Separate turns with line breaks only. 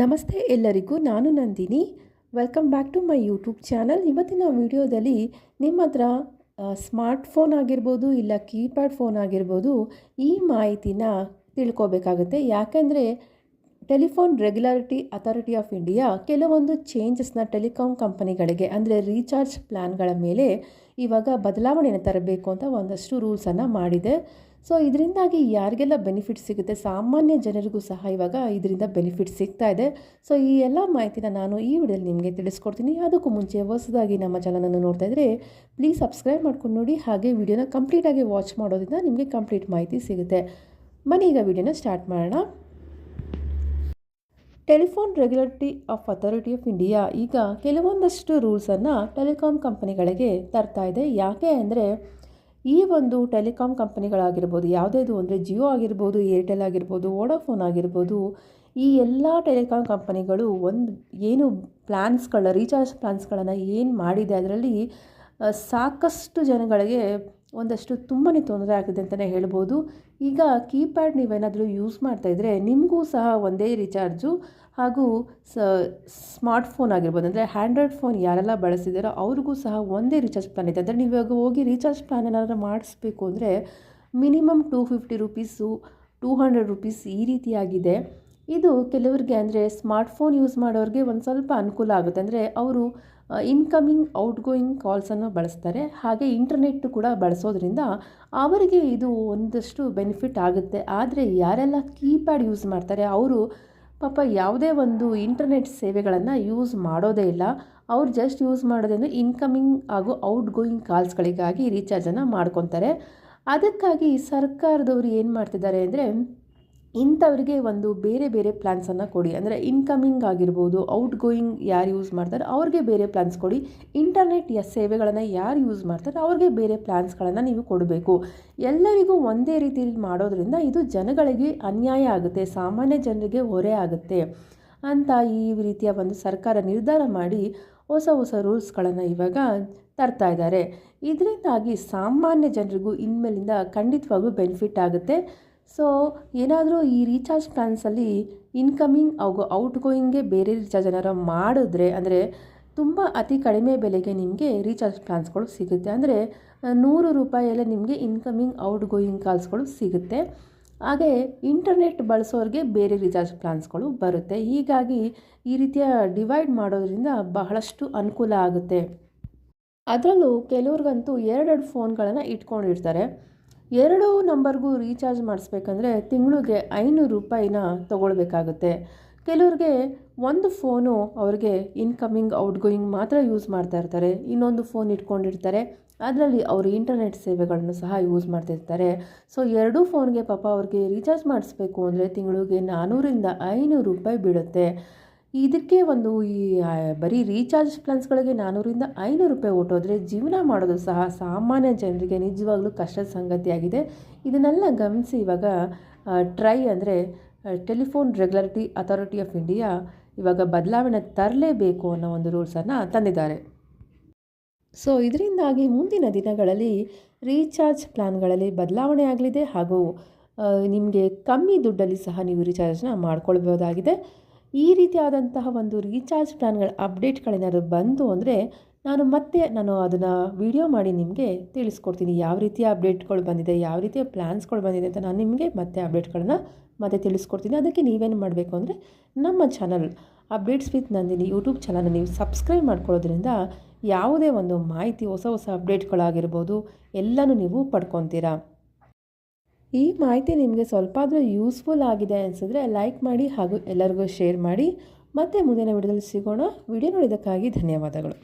ನಮಸ್ತೆ ಎಲ್ಲರಿಗೂ, ನಾನು Nandini. Welcome back to my YouTube channel. ಇವತ್ತಿನ ವಿಡಿಯೋದಲ್ಲಿ ನಿಮ್ಮ ಹತ್ರ ಸ್ಮಾರ್ಟ್ಫೋನ್ ಆಗಿರ್ಬೋದು, ಇಲ್ಲ ಕೀಪ್ಯಾಡ್ ಫೋನ್ ಆಗಿರ್ಬೋದು, ಈ ಮಾಹಿತಿನ ತಿಳ್ಕೊಬೇಕಾಗುತ್ತೆ. ಯಾಕೆಂದರೆ telephone regulatory authority of India ಕೆಲವೊಂದು ಚೇಂಜಸ್ನ ಟೆಲಿಕಾಂ ಕಂಪನಿಗಳಿಗೆ ಅಂದರೆ ರೀಚಾರ್ಜ್ ಪ್ಲ್ಯಾನ್ಗಳ ಮೇಲೆ ಇವಾಗ ಬದಲಾವಣೆಯನ್ನು ತರಬೇಕು ಅಂತ ಒಂದಷ್ಟು ರೂಲ್ಸನ್ನು ಮಾಡಿದೆ. ಸೊ ಇದರಿಂದಾಗಿ ಯಾರಿಗೆಲ್ಲ ಬೆನಿಫಿಟ್ ಸಿಗುತ್ತೆ, ಸಾಮಾನ್ಯ ಜನರಿಗೂ ಸಹ ಇವಾಗ ಇದರಿಂದ ಬೆನಿಫಿಟ್ ಸಿಗ್ತಾ ಇದೆ. ಸೊ ಈ ಎಲ್ಲ ಮಾಹಿತಿನ ನಾನು ಈ ವಿಡಿಯೋದಲ್ಲಿ ನಿಮಗೆ ತಿಳಿಸ್ಕೊಡ್ತೀನಿ. ಅದಕ್ಕೂ ಮುಂಚೆ ಹೊಸದಾಗಿ ನಮ್ಮ ಚಾನಲನ್ನು ನೋಡ್ತಾ ಇದ್ದರೆ ಪ್ಲೀಸ್ ಸಬ್ಸ್ಕ್ರೈಬ್ ಮಾಡ್ಕೊಂಡು ನೋಡಿ. ಹಾಗೆ ವಿಡಿಯೋನ ಕಂಪ್ಲೀಟಾಗಿ ವಾಚ್ ಮಾಡೋದ್ರಿಂದ ನಿಮಗೆ ಕಂಪ್ಲೀಟ್ ಮಾಹಿತಿ ಸಿಗುತ್ತೆ. ಬನ್ನಿ ಈಗ ವಿಡಿಯೋನ ಸ್ಟಾರ್ಟ್ ಮಾಡೋಣ. Telephone regulatory authority of India ಈಗ ಕೆಲವೊಂದಷ್ಟು ರೂಲ್ಸನ್ನು ಟೆಲಿಕಾಂ ಕಂಪನಿಗಳಿಗೆ ತರ್ತಾ ಇದೆ. ಯಾಕೆ ಅಂದರೆ ಈ ಒಂದು ಟೆಲಿಕಾಂ ಕಂಪನಿಗಳಾಗಿರ್ಬೋದು, ಯಾವುದೇದು ಅಂದರೆ ಜಿಯೋ ಆಗಿರ್ಬೋದು, ಏರ್ಟೆಲ್ ಆಗಿರ್ಬೋದು, ವೋಡಾಫೋನ್ ಆಗಿರ್ಬೋದು, ಈ ಎಲ್ಲ ಟೆಲಿಕಾಂ ಕಂಪನಿಗಳು ಏನು ರೀಚಾರ್ಜ್ ಪ್ಲ್ಯಾನ್ಸ್ಗಳನ್ನು ಏನು ಮಾಡಿದೆ ಅದರಲ್ಲಿ ಸಾಕಷ್ಟು ಜನಗಳಿಗೆ ಒಂದಷ್ಟು ತುಂಬಾ ತೊಂದರೆ ಆಗಿದೆ ಅಂತಲೇ ಹೇಳ್ಬೋದು. ಈಗ ಕೀಪ್ಯಾಡ್ ನೀವೇನಾದರೂ ಯೂಸ್ ಮಾಡ್ತಾಯಿದ್ರೆ ನಿಮಗೂ ಸಹ ಒಂದೇ ರೀಚಾರ್ಜು ಹಾಗೂ ಸ್ಮಾರ್ಟ್ಫೋನ್ ಆಗಿರ್ಬೋದು, ಅಂದರೆ ಆ್ಯಂಡ್ರಾಯ್ಡ್ ಫೋನ್ ಯಾರೆಲ್ಲ ಬಳಸಿದಾರೋ ಅವ್ರಿಗೂ ಸಹ ಒಂದೇ ರೀಚಾರ್ಜ್ ಪ್ಲಾನ್ ಇದೆ. ಅಂದರೆ ನೀವು ಇವಾಗ ಹೋಗಿ ರೀಚಾರ್ಜ್ ಪ್ಲಾನ್ ಏನಾದರೂ ಮಾಡಿಸ್ಬೇಕು ಅಂದರೆ ಮಿನಿಮಮ್ ₹250, ₹200 ಈ ರೀತಿಯಾಗಿದೆ. ಇದು ಕೆಲವರಿಗೆ ಅಂದರೆ ಸ್ಮಾರ್ಟ್ಫೋನ್ ಯೂಸ್ ಮಾಡೋರಿಗೆ ಒಂದು ಸ್ವಲ್ಪ ಅನುಕೂಲ ಆಗುತ್ತೆ. ಅಂದರೆ ಅವರು ಇನ್ಕಮಿಂಗ್ ಔಟ್ಗೋಯಿಂಗ್ ಕಾಲ್ಸನ್ನು ಬಳಸ್ತಾರೆ, ಹಾಗೆ ಇಂಟರ್ನೆಟ್ ಕೂಡ ಬಳಸೋದ್ರಿಂದ ಅವರಿಗೆ ಇದು ಒಂದಷ್ಟು ಬೆನಿಫಿಟ್ ಆಗುತ್ತೆ. ಆದರೆ ಯಾರೆಲ್ಲ ಕೀಪ್ಯಾಡ್ ಯೂಸ್ ಮಾಡ್ತಾರೆ ಅವರು ಪಾಪ ಯಾವುದೇ ಒಂದು ಇಂಟರ್ನೆಟ್ ಸೇವೆಗಳನ್ನು ಯೂಸ್ ಮಾಡೋದೇ ಇಲ್ಲ. ಅವ್ರು ಜಸ್ಟ್ ಯೂಸ್ ಮಾಡೋದಂದರೆ ಇನ್ಕಮಿಂಗ್ ಹಾಗೂ ಔಟ್ಗೋಯಿಂಗ್ ಕಾಲ್ಸ್ಗಳಿಗಾಗಿ ರೀಚಾರ್ಜನ್ನು ಮಾಡ್ಕೊತಾರೆ. ಅದಕ್ಕಾಗಿ ಸರ್ಕಾರದವರು ಏನು ಮಾಡ್ತಿದ್ದಾರೆ ಅಂದರೆ ಇಂಥವ್ರಿಗೆ ಒಂದು ಬೇರೆ ಬೇರೆ ಪ್ಲ್ಯಾನ್ಸನ್ನು ಕೊಡಿ. ಅಂದರೆ ಇನ್ಕಮಿಂಗ್ ಆಗಿರ್ಬೋದು, ಔಟ್ಗೋಯಿಂಗ್ ಯಾರು ಯೂಸ್ ಮಾಡ್ತಾರೆ ಅವ್ರಿಗೆ ಬೇರೆ ಪ್ಲ್ಯಾನ್ಸ್ ಕೊಡಿ. ಇಂಟರ್ನೆಟ್ ಸೇವೆಗಳನ್ನು ಯಾರು ಯೂಸ್ ಮಾಡ್ತಾರೆ ಅವ್ರಿಗೆ ಬೇರೆ ಪ್ಲ್ಯಾನ್ಸ್ಗಳನ್ನು ನೀವು ಕೊಡಬೇಕು. ಎಲ್ಲರಿಗೂ ಒಂದೇ ರೀತಿಯಲ್ಲಿ ಮಾಡೋದ್ರಿಂದ ಇದು ಜನಗಳಿಗೆ ಅನ್ಯಾಯ ಆಗುತ್ತೆ, ಸಾಮಾನ್ಯ ಜನರಿಗೆ ಹೊರೆ ಆಗುತ್ತೆ ಅಂತ ಈ ರೀತಿಯ ಒಂದು ಸರ್ಕಾರ ನಿರ್ಧಾರ ಮಾಡಿ ಹೊಸ ರೂಲ್ಸ್ಗಳನ್ನು ಇವಾಗ ತರ್ತಾ ಇದ್ದಾರೆ. ಇದರಿಂದಾಗಿ ಸಾಮಾನ್ಯ ಜನರಿಗೂ ಇನ್ಮೇಲಿಂದ ಖಂಡಿತವಾಗೂ ಬೆನಿಫಿಟ್ ಆಗುತ್ತೆ. ಸೊ ಏನಾದರೂ ಈ ರೀಚಾರ್ಜ್ ಪ್ಲ್ಯಾನ್ಸಲ್ಲಿ ಇನ್ಕಮಿಂಗ್ ಹಾಗೂ ಔಟ್ಗೋಯಿಂಗ್ಗೆ ಬೇರೆ ರೀಚಾರ್ಜ್ ಏನಾರು ಮಾಡಿದ್ರೆ ಅಂದರೆ ತುಂಬ ಅತಿ ಕಡಿಮೆ ಬೆಲೆಗೆ ನಿಮಗೆ ರೀಚಾರ್ಜ್ ಪ್ಲ್ಯಾನ್ಸ್ಗಳು ಸಿಗುತ್ತೆ. ಅಂದರೆ ₹100 ನಿಮಗೆ ಇನ್ಕಮಿಂಗ್ ಔಟ್ಗೋಯಿಂಗ್ ಕಾಲ್ಸ್ಗಳು ಸಿಗುತ್ತೆ. ಹಾಗೆ ಇಂಟರ್ನೆಟ್ ಬಳಸೋರಿಗೆ ಬೇರೆ ರೀಚಾರ್ಜ್ ಪ್ಲ್ಯಾನ್ಸ್ಗಳು ಬರುತ್ತೆ. ಹೀಗಾಗಿ ಈ ರೀತಿಯ ಡಿವೈಡ್ ಮಾಡೋದ್ರಿಂದ ಬಹಳಷ್ಟು ಅನುಕೂಲ ಆಗುತ್ತೆ. ಅದರಲ್ಲೂ ಕೆಲವ್ರಿಗಂತೂ 2 ಫೋನ್ಗಳನ್ನು ಇಟ್ಕೊಂಡಿರ್ತಾರೆ. 2 ನಂಬರ್ಗೂ ರೀಚಾರ್ಜ್ ಮಾಡಿಸ್ಬೇಕಂದ್ರೆ ತಿಂಗಳಿಗೆ ₹500 ತೊಗೊಳ್ಬೇಕಾಗುತ್ತೆ. ಕೆಲವ್ರಿಗೆ ಒಂದು ಫೋನು ಅವ್ರಿಗೆ ಇನ್ಕಮಿಂಗ್ ಔಟ್ಗೋಯಿಂಗ್ ಮಾತ್ರ ಯೂಸ್ ಮಾಡ್ತಾ ಇರ್ತಾರೆ, ಇನ್ನೊಂದು ಫೋನ್ ಇಟ್ಕೊಂಡಿರ್ತಾರೆ, ಅದರಲ್ಲಿ ಅವರು ಇಂಟರ್ನೆಟ್ ಸೇವೆಗಳನ್ನು ಸಹ ಯೂಸ್ ಮಾಡ್ತಿರ್ತಾರೆ. ಸೊ 2 ಫೋನ್ಗೆ ಪಾಪ ಅವ್ರಿಗೆ ರೀಚಾರ್ಜ್ ಮಾಡಿಸ್ಬೇಕು ಅಂದರೆ ತಿಂಗಳಿಗೆ ₹400-500 ಬೀಳುತ್ತೆ. ಇದಕ್ಕೆ ಈ ಬರೀ ರೀಚಾರ್ಜ್ ಪ್ಲ್ಯಾನ್ಸ್ಗಳಿಗೆ ₹400-500 ಹೊಟ್ಟೋದ್ರೆ ಜೀವನ ಮಾಡೋದು ಸಹ ಸಾಮಾನ್ಯ ಜನರಿಗೆ ನಿಜವಾಗ್ಲೂ ಕಷ್ಟದ ಸಂಗತಿಯಾಗಿದೆ. ಇದನ್ನೆಲ್ಲ ಗಮನಿಸಿ ಇವಾಗ telephone regulatory authority of India ಇವಾಗ ಬದಲಾವಣೆ ತರಲೇಬೇಕು ಅನ್ನೋ ಒಂದು ರೂಲ್ಸನ್ನು ತಂದಿದ್ದಾರೆ. ಸೊ ಇದರಿಂದಾಗಿ ಮುಂದಿನ ದಿನಗಳಲ್ಲಿ ರೀಚಾರ್ಜ್ ಪ್ಲ್ಯಾನ್ಗಳಲ್ಲಿ ಬದಲಾವಣೆ ಆಗಲಿದೆ ಹಾಗೂ ನಿಮಗೆ ಕಮ್ಮಿ ದುಡ್ಡಲ್ಲಿ ಸಹ ನೀವು ರೀಚಾರ್ಜ್ನ ಮಾಡ್ಕೊಳ್ಬೋದಾಗಿದೆ. ಈ ರೀತಿಯಾದಂತಹ ಒಂದು ರೀಚಾರ್ಜ್ ಪ್ಲ್ಯಾನ್ಗಳ ಅಪ್ಡೇಟ್ಗಳೇನಾದ್ರು ಬಂತು ಅಂದರೆ ನಾನು ಅದನ್ನು ವಿಡಿಯೋ ಮಾಡಿ ನಿಮಗೆ ತಿಳಿಸ್ಕೊಡ್ತೀನಿ. ಯಾವ ರೀತಿಯ ಅಪ್ಡೇಟ್ಗಳು ಬಂದಿದೆ, ಯಾವ ರೀತಿಯ ಪ್ಲ್ಯಾನ್ಸ್ಗಳು ಬಂದಿದೆ ಅಂತ ನಾನು ನಿಮಗೆ ಮತ್ತೆ ಅಪ್ಡೇಟ್ಗಳನ್ನ ಮತ್ತೆ ತಿಳಿಸ್ಕೊಡ್ತೀನಿ. ಅದಕ್ಕೆ ನೀವೇನು ಮಾಡಬೇಕು ಅಂದರೆ ನಮ್ಮ channel updates with Nandini YouTube ಚಾನಲ್ನ ನೀವು ಸಬ್ಸ್ಕ್ರೈಬ್ ಮಾಡ್ಕೊಳ್ಳೋದ್ರಿಂದ ಯಾವುದೇ ಒಂದು ಮಾಹಿತಿ ಹೊಸ ಅಪ್ಡೇಟ್ಗಳಾಗಿರ್ಬೋದು ಎಲ್ಲನೂ ನೀವು ಪಡ್ಕೊತೀರಾ. ಈ ಮಾಹಿತಿ ನಿಮಗೆ ಸ್ವಲ್ಪ ಆದರೂ ಯೂಸ್ಫುಲ್ ಆಗಿದೆ ಅನಿಸಿದ್ರೆ ಲೈಕ್ ಮಾಡಿ ಹಾಗೂ ಎಲ್ಲರಿಗೂ ಶೇರ್ ಮಾಡಿ. ಮತ್ತೆ ಮುಂದಿನ ವಿಡಿಯೋದಲ್ಲಿ ಸಿಗೋಣ. ವಿಡಿಯೋ ನೋಡಿದ್ದಕ್ಕಾಗಿ ಧನ್ಯವಾದಗಳು.